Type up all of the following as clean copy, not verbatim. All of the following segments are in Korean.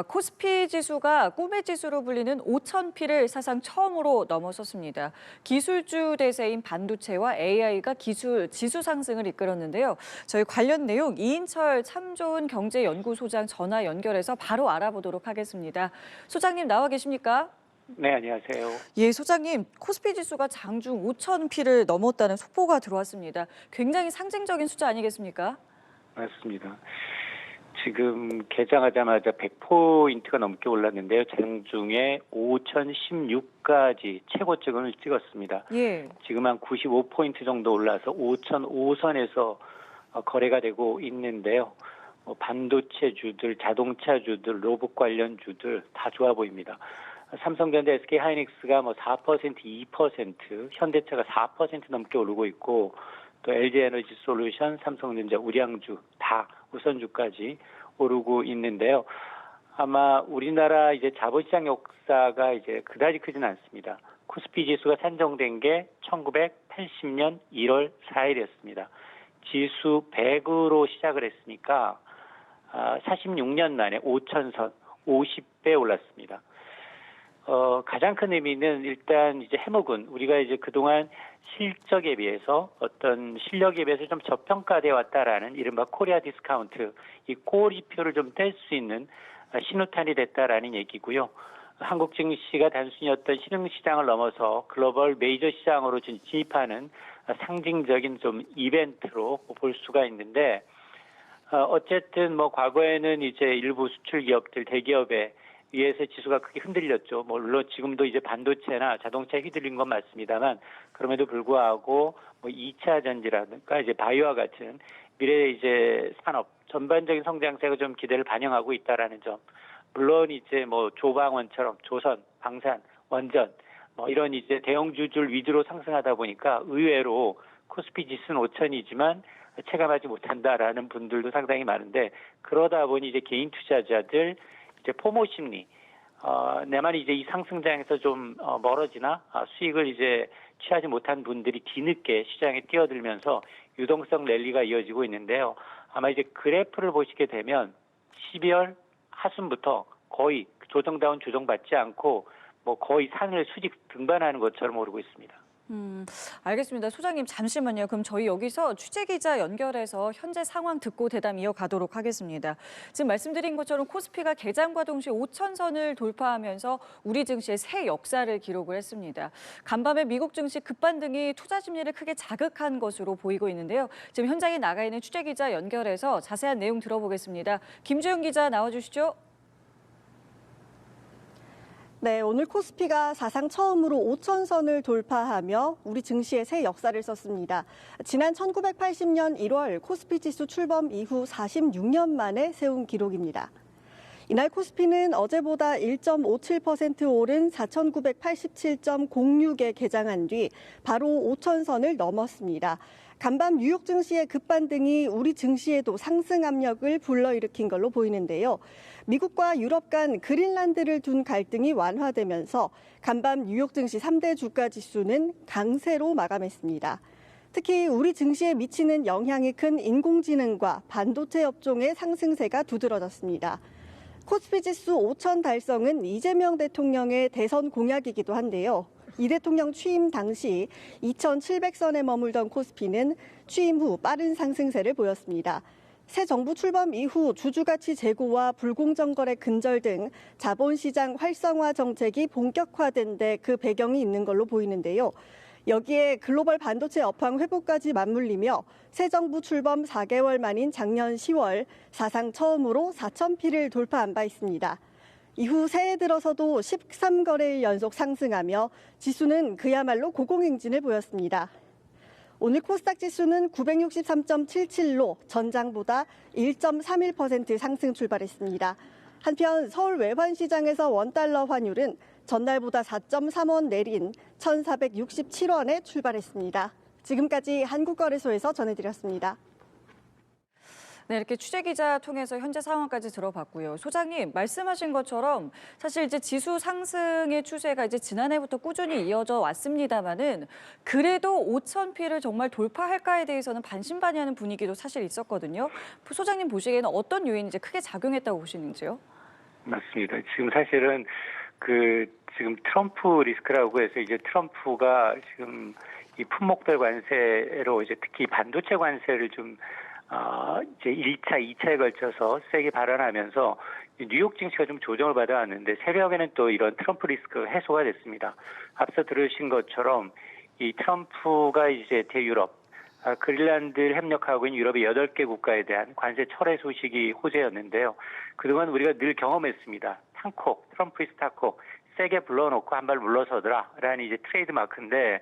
코스피 지수가 꿈의 지수로 불리는 5,000P를 사상 처음으로 넘어섰습니다. 기술주 대세인 반도체와 AI가 지수 상승을 이끌었는데요. 저희 관련 내용 이인철 참 좋은 경제연구소장 전화 연결해서 바로 알아보도록 하겠습니다. 소장님 나와 계십니까? 네, 안녕하세요. 예, 소장님, 코스피 지수가 장중 5,000P를 넘었다는 속보가 들어왔습니다. 굉장히 상징적인 숫자 아니겠습니까? 맞습니다. 지금 개장하자마자 100포인트가 넘게 올랐는데요. 장중에 5,016까지 최고점을 찍었습니다. 예. 지금 한 95포인트 정도 올라서 5,005선에서 거래가 되고 있는데요. 반도체주들, 자동차주들, 로봇 관련주들 다 좋아 보입니다. 삼성전자, SK하이닉스가 4%, 2%, 현대차가 4% 넘게 오르고 있고 또 LG에너지솔루션, 삼성전자, 우량주 다 우선주까지 오르고 있는데요. 아마 우리나라 이제 자본시장 역사가 이제 그다지 크지는 않습니다. 코스피 지수가 산정된 게 1980년 1월 4일이었습니다. 지수 100으로 시작을 했으니까 46년 만에 5,000선, 50배 올랐습니다. 가장 큰 의미는 일단 이제 해묵은 우리가 이제 그동안 실적에 비해서 어떤 실력에 비해서 좀 저평가되어 왔다라는 이른바 코리아 디스카운트, 이 꼬리표를 좀 뗄 수 있는 신호탄이 됐다라는 얘기고요. 한국 증시가 단순히 어떤 신흥시장을 넘어서 글로벌 메이저 시장으로 진입하는 상징적인 좀 이벤트로 볼 수가 있는데, 어쨌든 과거에는 이제 일부 수출 기업들, 대기업에 위에서 지수가 크게 흔들렸죠. 물론 지금도 이제 반도체나 자동차에 휘둘린 건 맞습니다만, 그럼에도 불구하고 2차 전지라든가 이제 바이오와 같은 미래 이제 산업 전반적인 성장세가 좀 기대를 반영하고 있다라는 점. 물론 이제 조방원처럼 조선, 방산, 원전 이런 이제 대형주들 위주로 상승하다 보니까 의외로 코스피 지수는 5,000이지만 체감하지 못한다라는 분들도 상당히 많은데, 그러다 보니 이제 개인 투자자들 이제 포모 심리, 내만 이제 이 상승장에서 좀 멀어지나 수익을 이제 취하지 못한 분들이 뒤늦게 시장에 뛰어들면서 유동성 랠리가 이어지고 있는데요. 아마 이제 그래프를 보시게 되면 12월 하순부터 거의 조정다운 조정받지 않고 거의 산을 수직 등반하는 것처럼 오르고 있습니다. 알겠습니다. 소장님 잠시만요. 그럼 저희 여기서 취재기자 연결해서 현재 상황 듣고 대담 이어가도록 하겠습니다. 지금 말씀드린 것처럼 코스피가 개장과 동시에 5,000선을 돌파하면서 우리 증시의 새 역사를 기록을 했습니다. 간밤에 미국 증시 급반등이 투자 심리를 크게 자극한 것으로 보이고 있는데요. 지금 현장에 나가 있는 취재기자 연결해서 자세한 내용 들어보겠습니다. 김주영 기자 나와주시죠. 네, 오늘 코스피가 사상 처음으로 5,000선을 돌파하며 우리 증시의 새 역사를 썼습니다. 지난 1980년 1월 코스피 지수 출범 이후 46년 만에 세운 기록입니다. 이날 코스피는 어제보다 1.57% 오른 4,987.06에 개장한 뒤 바로 5,000선을 넘었습니다. 간밤 뉴욕 증시의 급반등이 우리 증시에도 상승 압력을 불러일으킨 걸로 보이는데요. 미국과 유럽 간 그린란드를 둔 갈등이 완화되면서 간밤 뉴욕 증시 3대 주가 지수는 강세로 마감했습니다. 특히 우리 증시에 미치는 영향이 큰 인공지능과 반도체 업종의 상승세가 두드러졌습니다. 코스피 지수 5,000 달성은 이재명 대통령의 대선 공약이기도 한데요. 이 대통령 취임 당시 2,700선에 머물던 코스피는 취임 후 빠른 상승세를 보였습니다. 새 정부 출범 이후 주주가치 제고와 불공정 거래 근절 등 자본시장 활성화 정책이 본격화된 데 그 배경이 있는 걸로 보이는데요. 여기에 글로벌 반도체 업황 회복까지 맞물리며 새 정부 출범 4개월 만인 작년 10월 사상 처음으로 4,000P를 돌파한 바 있습니다. 이후 새해 들어서도 13거래일 연속 상승하며 지수는 그야말로 고공행진을 보였습니다. 오늘 코스닥 지수는 963.77로 전장보다 1.31% 상승 출발했습니다. 한편 서울 외환시장에서 원달러 환율은 전날보다 4.3원 내린 1,467원에 출발했습니다. 지금까지 한국거래소에서 전해드렸습니다. 네, 이렇게 취재기자 통해서 현재 상황까지 들어봤고요. 소장님, 말씀하신 것처럼 사실 이제 지수 상승의 추세가 이제 지난해부터 꾸준히 이어져 왔습니다만은 그래도 5,000P를 정말 돌파할까에 대해서는 반신반의하는 분위기도 사실 있었거든요. 소장님 보시기에는 어떤 요인이 이제 크게 작용했다고 보시는지요? 맞습니다. 지금 사실은 지금 트럼프 리스크라고 해서 이제 트럼프가 지금 이 품목별 관세로 이제 특히 반도체 관세를 좀 이제 1차, 2차에 걸쳐서 세게 발언하면서 뉴욕 증시가 좀 조정을 받아왔는데 새벽에는 또 이런 트럼프 리스크가 해소가 됐습니다. 앞서 들으신 것처럼 이 트럼프가 이제 대유럽, 그린란드를 협력하고 있는 유럽의 8개 국가에 대한 관세 철회 소식이 호재였는데요. 그동안 우리가 늘 경험했습니다. 탄콕, 트럼프 스타콕 세게 불러놓고 한 발 물러서더라라는 이제 트레이드 마크인데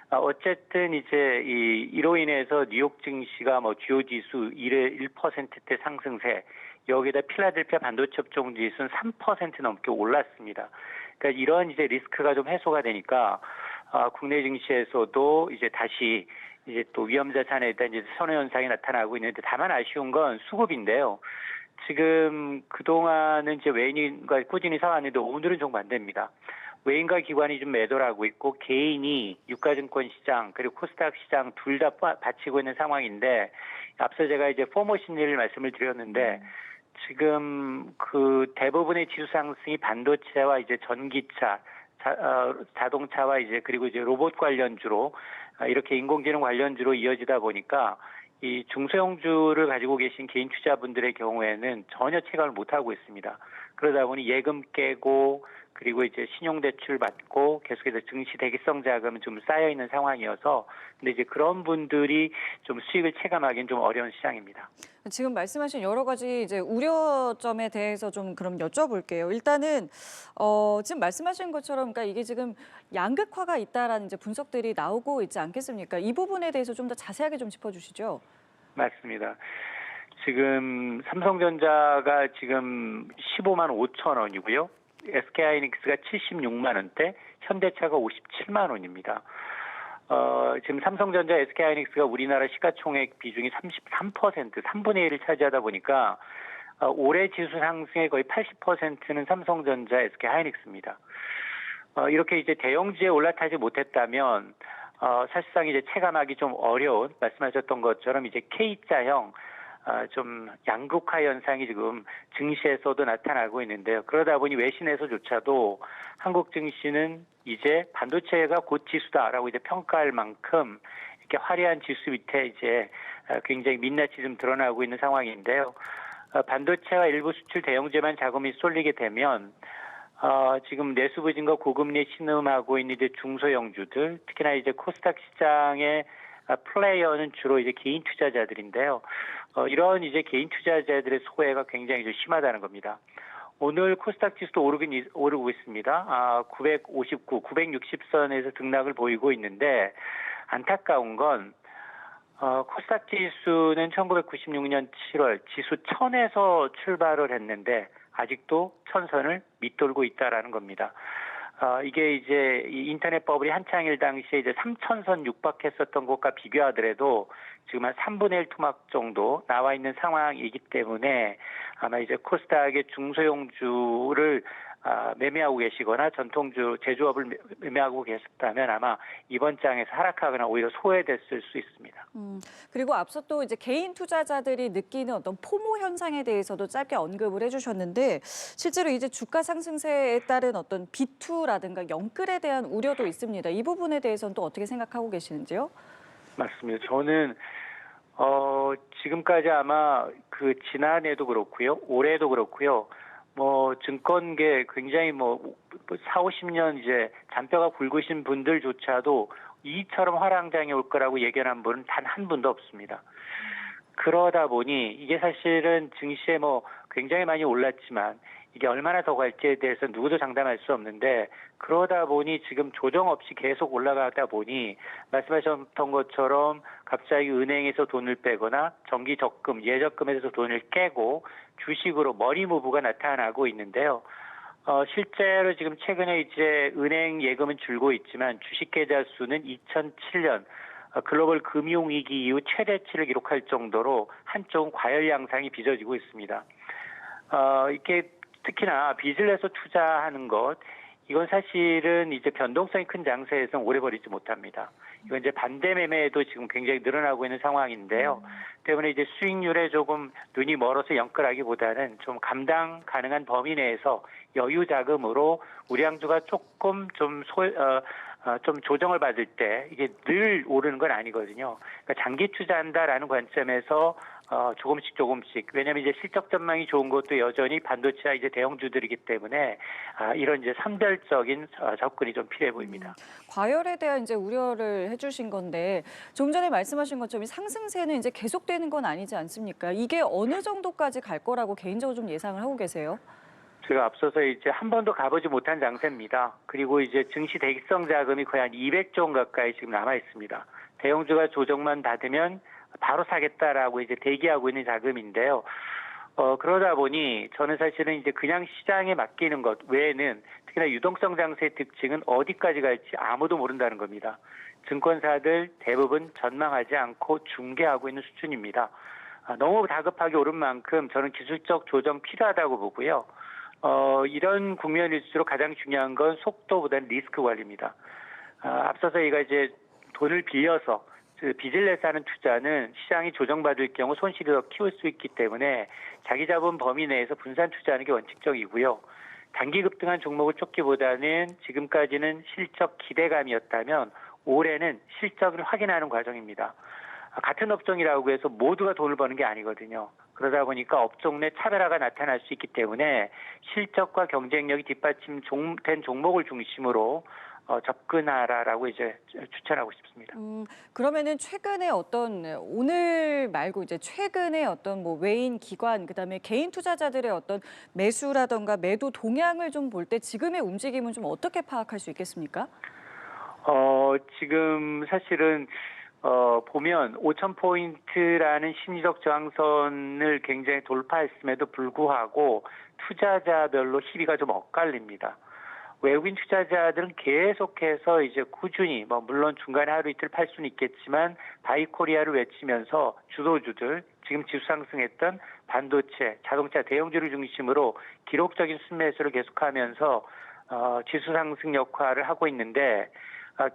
어쨌든 이제 이로 인해서 뉴욕 증시가 뭐 주요 지수 1%대 상승세, 여기다 필라델피아 반도체 업종 지수는 3% 넘게 올랐습니다. 그러니까 이런 이제 리스크가 좀 해소가 되니까 국내 증시에서도 이제 다시 이제 또 위험 자산에 대한 이제 선호 현상이 나타나고 있는데, 다만 아쉬운 건 수급인데요. 지금 그동안은 이제 외인과 꾸준히 사왔는데 오늘은 좀 반대입니다. 외인과 기관이 좀 매도를 하고 있고 개인이 유가증권 시장 그리고 코스닥 시장 둘 다 받치고 있는 상황인데, 앞서 제가 이제 포모 심리를 말씀을 드렸는데 지금 그 대부분의 지수 상승이 반도체와 이제 전기차, 자동차와 이제 그리고 이제 로봇 관련주로 이렇게 인공지능 관련주로 이어지다 보니까 이 중소형주를 가지고 계신 개인 투자분들의 경우에는 전혀 체감을 못하고 있습니다. 그러다 보니 예금 깨고 그리고 이제 신용대출 받고 계속해서 증시 대기성 자금은 좀 쌓여 있는 상황이어서, 근데 이제 그런 분들이 좀 수익을 체감하기는 좀 어려운 시장입니다. 지금 말씀하신 여러 가지 이제 우려점에 대해서 좀 그럼 여쭤볼게요. 일단은 지금 말씀하신 것처럼 그러니까 이게 지금 양극화가 있다라는 이제 분석들이 나오고 있지 않겠습니까? 이 부분에 대해서 좀 더 자세하게 좀 짚어주시죠. 맞습니다. 지금 삼성전자가 지금 15만 5천 원이고요. SK하이닉스가 76만 원대, 현대차가 57만 원입니다. 지금 삼성전자, SK하이닉스가 우리나라 시가총액 비중이 33%, 3분의 1을 차지하다 보니까 올해 지수 상승의 거의 80%는 삼성전자, SK하이닉스입니다. 이렇게 이제 대형주에 올라타지 못했다면 사실상 이제 체감하기 좀 어려운, 말씀하셨던 것처럼 이제 K자형 좀 양극화 현상이 지금 증시에서도 나타나고 있는데요. 그러다 보니 외신에서조차도 한국 증시는 이제 반도체가 곧 지수다라고 이제 평가할 만큼 이렇게 화려한 지수 밑에 이제 굉장히 민낯이 좀 드러나고 있는 상황인데요. 반도체와 일부 수출 대형주만 자금이 쏠리게 되면 지금 내수 부진과 고금리에 신음하고 있는 이제 중소형주들, 특히나 이제 코스닥 시장의 플레이어는 주로 이제 개인 투자자들인데요. 이런 이제 개인 투자자들의 소외가 굉장히 좀 심하다는 겁니다. 오늘 코스닥 지수도 오르고 있습니다. 959, 960선에서 등락을 보이고 있는데, 안타까운 건 코스닥 지수는 1996년 7월 지수 1000에서 출발을 했는데 아직도 1000선을 밑돌고 있다라는 겁니다. 이게 이제 이 인터넷 버블이 한창일 당시에 이제 3000선 육박했었던 것과 비교하더라도 지금 한 3분의 1 토막 정도 나와 있는 상황이기 때문에 아마 이제 코스닥의 중소형주를 매매하고 계시거나 전통주 제조업을 매매하고 계셨다면 아마 이번 장에서 하락하거나 오히려 소외됐을 수 있습니다. 그리고 앞서 또 이제 개인 투자자들이 느끼는 어떤 포모 현상에 대해서도 짧게 언급을 해주셨는데, 실제로 이제 주가 상승세에 따른 어떤 비투라든가 영끌에 대한 우려도 있습니다. 이 부분에 대해서는 또 어떻게 생각하고 계시는지요? 맞습니다. 저는 지금까지 아마 그 지난해도 그렇고요, 올해도 그렇고요. 뭐 증권계 굉장히 뭐 4, 50년 이제 잔뼈가 굵으신 분들조차도 이처럼 화랑장이 올 거라고 예견한 분은 단 한 분도 없습니다. 그러다 보니 이게 사실은 증시에 뭐 굉장히 많이 올랐지만 이게 얼마나 더 갈지에 대해서 누구도 장담할 수 없는데, 그러다 보니 지금 조정 없이 계속 올라가다 보니 말씀하셨던 것처럼 갑자기 은행에서 돈을 빼거나 정기 적금, 예적금에서 돈을 깨고 주식으로 머니 무브가 나타나고 있는데요. 실제로 지금 최근에 이제 은행 예금은 줄고 있지만 주식 계좌 수는 2007년 글로벌 금융위기 이후 최대치를 기록할 정도로 한쪽은 과열 양상이 빚어지고 있습니다. 이렇게 특히나 빚을 내서 투자하는 것, 이건 사실은 이제 변동성이 큰 장세에서는 오래 버리지 못합니다. 이건 이제 반대 매매도 지금 굉장히 늘어나고 있는 상황인데요. 때문에 이제 수익률에 조금 눈이 멀어서 영끌하기보다는 좀 감당 가능한 범위 내에서 여유 자금으로 우량주가 조금 좀 조정을 받을 때 이게 늘 오르는 건 아니거든요. 그러니까 장기 투자한다라는 관점에서 조금씩 왜냐하면 이제 실적 전망이 좋은 것도 여전히 반도체와 이제 대형주들이기 때문에 이런 이제 선별적인 접근이 좀 필요해 보입니다. 과열에 대한 이제 우려를 해주신 건데 좀 전에 말씀하신 것처럼 이 상승세는 이제 계속되는 건 아니지 않습니까? 이게 어느 정도까지 갈 거라고 개인적으로 좀 예상을 하고 계세요? 제가 앞서서 이제 한 번도 가보지 못한 장세입니다. 그리고 이제 증시 대기성 자금이 거의 한 200조 원 가까이 지금 남아 있습니다. 대형주가 조정만 받으면 바로 사겠다라고 이제 대기하고 있는 자금인데요. 그러다 보니 저는 사실은 이제 그냥 시장에 맡기는 것 외에는 특히나 유동성 장세의 특징은 어디까지 갈지 아무도 모른다는 겁니다. 증권사들 대부분 전망하지 않고 중개하고 있는 수준입니다. 너무 다급하게 오른 만큼 저는 기술적 조정 필요하다고 보고요. 이런 국면일수록 가장 중요한 건 속도보다는 리스크 관리입니다. 앞서서 얘가 이제 돈을 빌려서 빚을 내서 하는 투자는 시장이 조정받을 경우 손실이 더 키울 수 있기 때문에 자기 자본 범위 내에서 분산 투자하는 게 원칙적이고요. 단기 급등한 종목을 쫓기보다는 지금까지는 실적 기대감이었다면 올해는 실적을 확인하는 과정입니다. 같은 업종이라고 해서 모두가 돈을 버는 게 아니거든요. 그러다 보니까 업종 내 차별화가 나타날 수 있기 때문에 실적과 경쟁력이 뒷받침된 종목을 중심으로 접근하라라고 이제 추천하고 싶습니다. 그러면은 최근에 오늘 말고 이제 최근에 뭐 외인 기관 그다음에 개인 투자자들의 매수라던가 매도 동향을 좀 볼 때 지금의 움직임은 좀 어떻게 파악할 수 있겠습니까? 지금 사실은 보면 5,000포인트라는 심리적 저항선을 굉장히 돌파했음에도 불구하고 투자자별로 시비가 좀 엇갈립니다. 외국인 투자자들은 계속해서 이제 꾸준히 물론 중간에 하루 이틀 팔 수는 있겠지만 바이 코리아를 외치면서 주도주들 지금 지수 상승했던 반도체, 자동차 대형주를 중심으로 기록적인 순매수를 계속하면서 지수 상승 역할을 하고 있는데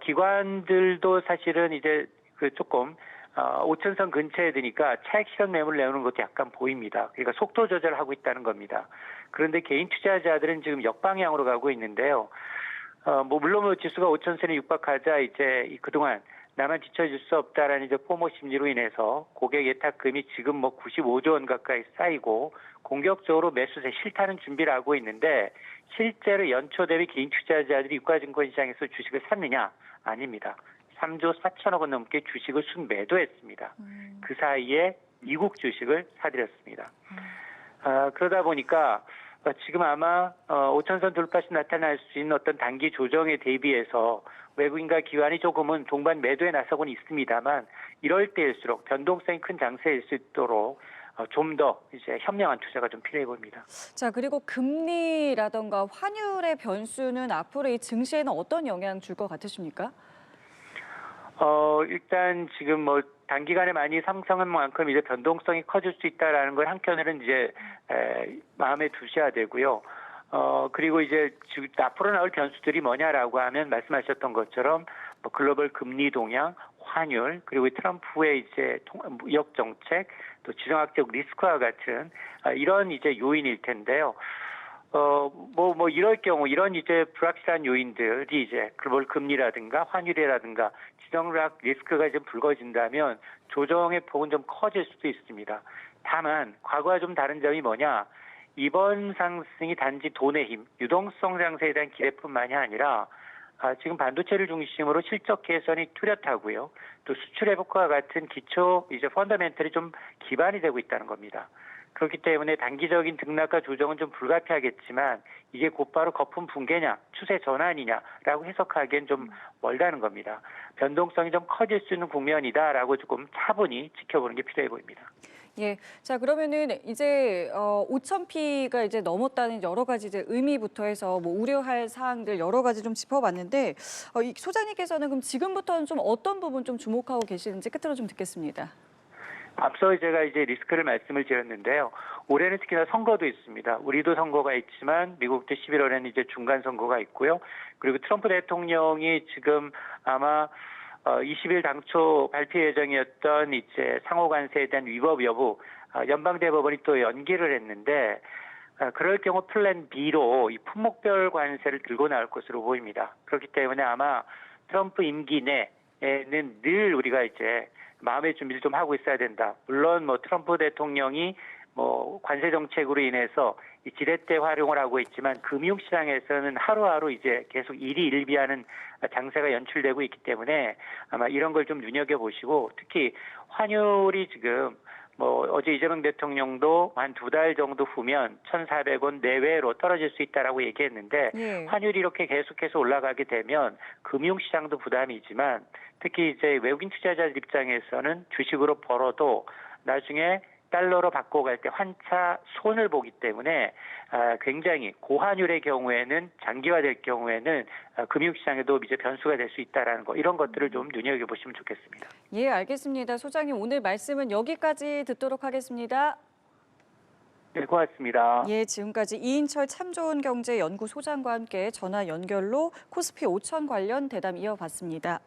기관들도 사실은 이제 조금 5천선 근처에 드니까 차익 실현 매물을 내오는 것도 약간 보입니다. 그러니까 속도 조절을 하고 있다는 겁니다. 그런데 개인 투자자들은 지금 역방향으로 가고 있는데요. 물론 지수가 5천선에 육박하자 이제 그동안 나만 뒤처질 수 없다라는 이제 포모 심리로 인해서 고객 예탁금이 지금 95조 원 가까이 쌓이고 공격적으로 매수세 실타는 준비를 하고 있는데 실제로 연초 대비 개인 투자자들이 유가증권 시장에서 주식을 샀느냐? 아닙니다. 3조 4천억 원 넘게 주식을 순매도했습니다. 그 사이에 미국 주식을 사들였습니다. 그러다 보니까 지금 아마 5천선 돌파 시 나타날 수 있는 어떤 단기 조정에 대비해서 외국인과 기관이 조금은 동반 매도에 나서고는 있습니다만 이럴 때일수록 변동성이 큰 장세일 수 있도록 좀 더 이제 현명한 투자가 좀 필요해 보입니다. 자, 그리고 금리라던가 환율의 변수는 앞으로 이 증시에는 어떤 영향 줄 것 같으십니까? 일단 지금 단기간에 많이 상승한 만큼 이제 변동성이 커질 수 있다라는 걸 한켠으로는 이제 마음에 두셔야 되고요. 그리고 이제 지금 앞으로 나올 변수들이 뭐냐라고 하면 말씀하셨던 것처럼 글로벌 금리 동향, 환율, 그리고 트럼프의 이제 무역 정책, 또 지정학적 리스크와 같은 이런 이제 요인일 텐데요. 이럴 경우 이런 이제 불확실한 요인들이 이제 글로벌 금리라든가 환율이라든가 지정학 리스크가 좀 불거진다면 조정의 폭은 좀 커질 수도 있습니다. 다만 과거와 좀 다른 점이 뭐냐? 이번 상승이 단지 돈의 힘, 유동성 장세에 대한 기대뿐만이 아니라 지금 반도체를 중심으로 실적 개선이 뚜렷하고요. 또 수출 회복과 같은 기초 이제 펀더멘털이 좀 기반이 되고 있다는 겁니다. 그렇기 때문에 단기적인 등락과 조정은 좀 불가피하겠지만 이게 곧바로 거품 붕괴냐, 추세 전환이냐라고 해석하기엔 좀 멀다는 겁니다. 변동성이 좀 커질 수 있는 국면이다라고 조금 차분히 지켜보는 게 필요해 보입니다. 예, 자 그러면은 이제 5,000P가 이제 넘었다는 여러 가지 이제 의미부터 해서 우려할 사항들 여러 가지 좀 짚어봤는데 이 소장님께서는 그럼 지금부터는 좀 어떤 부분 좀 주목하고 계시는지 끝으로 좀 듣겠습니다. 앞서 제가 이제 리스크를 말씀을 드렸는데요. 올해는 특히나 선거도 있습니다. 우리도 선거가 있지만 미국도 11월에는 이제 중간 선거가 있고요. 그리고 트럼프 대통령이 지금 아마 20일 당초 발표 예정이었던 이제 상호 관세에 대한 위법 여부 연방대법원이 또 연기를 했는데 그럴 경우 플랜 B로 이 품목별 관세를 들고 나올 것으로 보입니다. 그렇기 때문에 아마 트럼프 임기 내에는 늘 우리가 이제 마음의 준비를 좀 하고 있어야 된다. 물론 뭐 트럼프 대통령이 뭐 관세 정책으로 인해서 이 지렛대 활용을 하고 있지만 금융시장에서는 하루하루 이제 계속 일희일비하는 장세가 연출되고 있기 때문에 아마 이런 걸 좀 눈여겨보시고 특히 환율이 지금 뭐 어제 이재명 대통령도 한 2달 정도 후면 1,400원 내외로 떨어질 수 있다라고 얘기했는데 예. 환율이 이렇게 계속해서 올라가게 되면 금융시장도 부담이지만 특히 이제 외국인 투자자들 입장에서는 주식으로 벌어도 나중에 달러로 바꿔갈 때 환차 손을 보기 때문에 굉장히 고환율의 경우에는 장기화될 경우에는 금융시장에도 이제 변수가 될 수 있다라는 거 이런 것들을 좀 눈여겨보시면 좋겠습니다. 예, 알겠습니다. 소장님 오늘 말씀은 여기까지 듣도록 하겠습니다. 네, 고맙습니다. 예, 지금까지 이인철 참좋은경제연구소장과 함께 전화 연결로 코스피 5천 관련 대담 이어봤습니다.